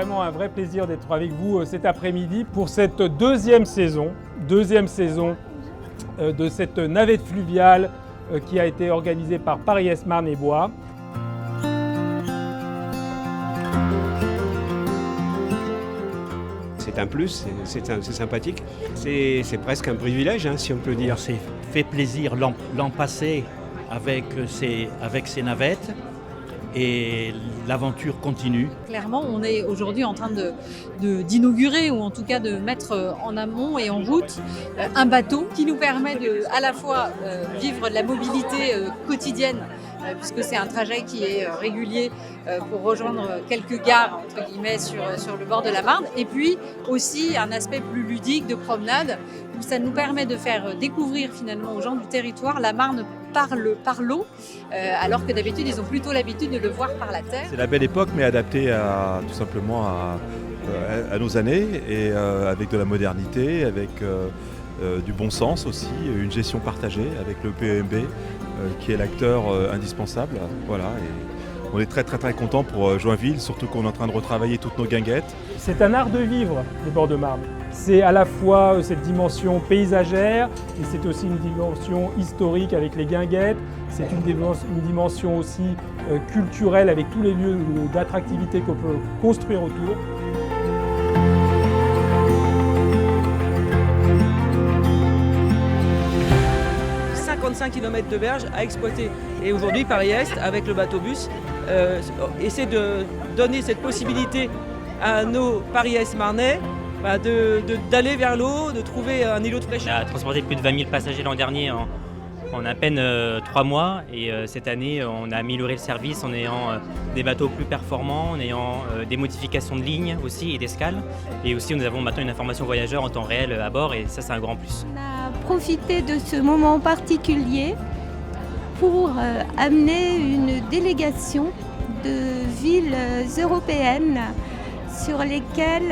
vraiment un vrai plaisir d'être avec vous cet après-midi pour cette deuxième saison de cette navette fluviale qui a été organisée par Paris-Est Marne et Bois. C'est un plus, c'est sympathique. C'est presque un privilège, si on peut dire. On s'est fait plaisir l'an passé avec ces navettes et l'aventure continue. Clairement, on est aujourd'hui en train d'inaugurer ou en tout cas de mettre en amont et en route un bateau qui nous permet de à la fois vivre de la mobilité quotidienne puisque c'est un trajet qui est régulier pour rejoindre quelques gares entre guillemets sur le bord de la Marne, et puis aussi un aspect plus ludique de promenade où ça nous permet de faire découvrir finalement aux gens du territoire la Marne par l'eau, alors que d'habitude ils ont plutôt l'habitude de le voir par la terre. C'est la belle époque mais adaptée tout simplement à nos années et avec de la modernité, avec du bon sens aussi, une gestion partagée avec le PEMB qui est l'acteur indispensable. Voilà, et on est très content pour Joinville, surtout qu'on est en train de retravailler toutes nos guinguettes. C'est un art de vivre, les bords de Marne. C'est à la fois cette dimension paysagère, et c'est aussi une dimension historique avec les guinguettes. C'est une dimension aussi culturelle avec tous les lieux d'attractivité qu'on peut construire autour. 55 km de berge à exploiter. Et aujourd'hui, Paris-Est, avec le bateau-bus, essaie de donner cette possibilité à nos Paris-Est marnais d'aller vers l'eau, de trouver un îlot de fraîcheur. On a transporté plus de 20 000 passagers l'an dernier en à peine 3 mois. Et cette année, on a amélioré le service en ayant des bateaux plus performants, en ayant des modifications de lignes aussi et d'escale. Et aussi, nous avons maintenant une information voyageur en temps réel à bord, et ça, c'est un grand plus. On a profité de ce moment particulier pour amener une délégation de villes européennes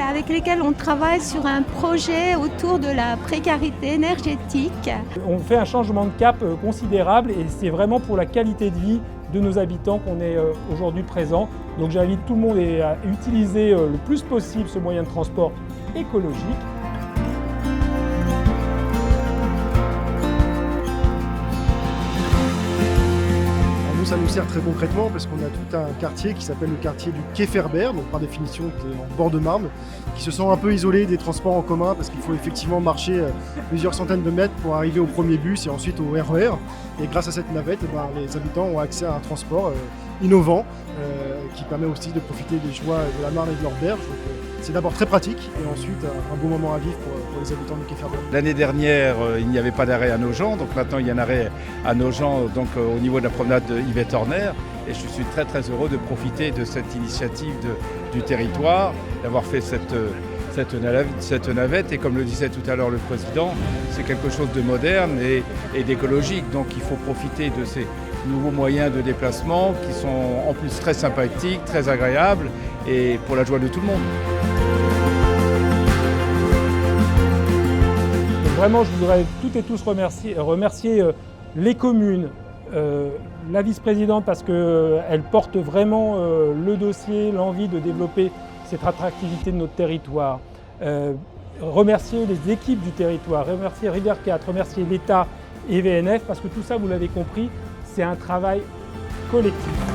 avec lesquelles on travaille sur un projet autour de la précarité énergétique. On fait un changement de cap considérable et c'est vraiment pour la qualité de vie de nos habitants qu'on est aujourd'hui présent. Donc j'invite tout le monde à utiliser le plus possible ce moyen de transport écologique. Ça nous sert très concrètement parce qu'on a tout un quartier qui s'appelle le quartier du Quai Ferber, donc par définition qui est en bord de Marne, qui se sent un peu isolé des transports en commun parce qu'il faut effectivement marcher plusieurs centaines de mètres pour arriver au premier bus et ensuite au RER. Et grâce à cette navette, les habitants ont accès à un transport innovant qui permet aussi de profiter des joies de la Marne et de leur berge. C'est d'abord très pratique et ensuite un beau moment à vivre pour les habitants du Quai Ferber. L'année dernière, il n'y avait pas d'arrêt à Nogent, donc maintenant il y a un arrêt à Nogent au niveau de la promenade de Yvette Horner. Et je suis très heureux de profiter de cette initiative du territoire, d'avoir fait cette navette. Et comme le disait tout à l'heure le président, c'est quelque chose de moderne et d'écologique. Donc il faut profiter de ces nouveaux moyens de déplacement qui sont en plus très sympathiques, très agréables et pour la joie de tout le monde. Vraiment, je voudrais toutes et tous remercier les communes, la vice-présidente parce qu'elle porte vraiment le dossier, l'envie de développer cette attractivité de notre territoire. Remercier les équipes du territoire, remercier Rivière 4, remercier l'État et VNF parce que tout ça, vous l'avez compris, c'est un travail collectif.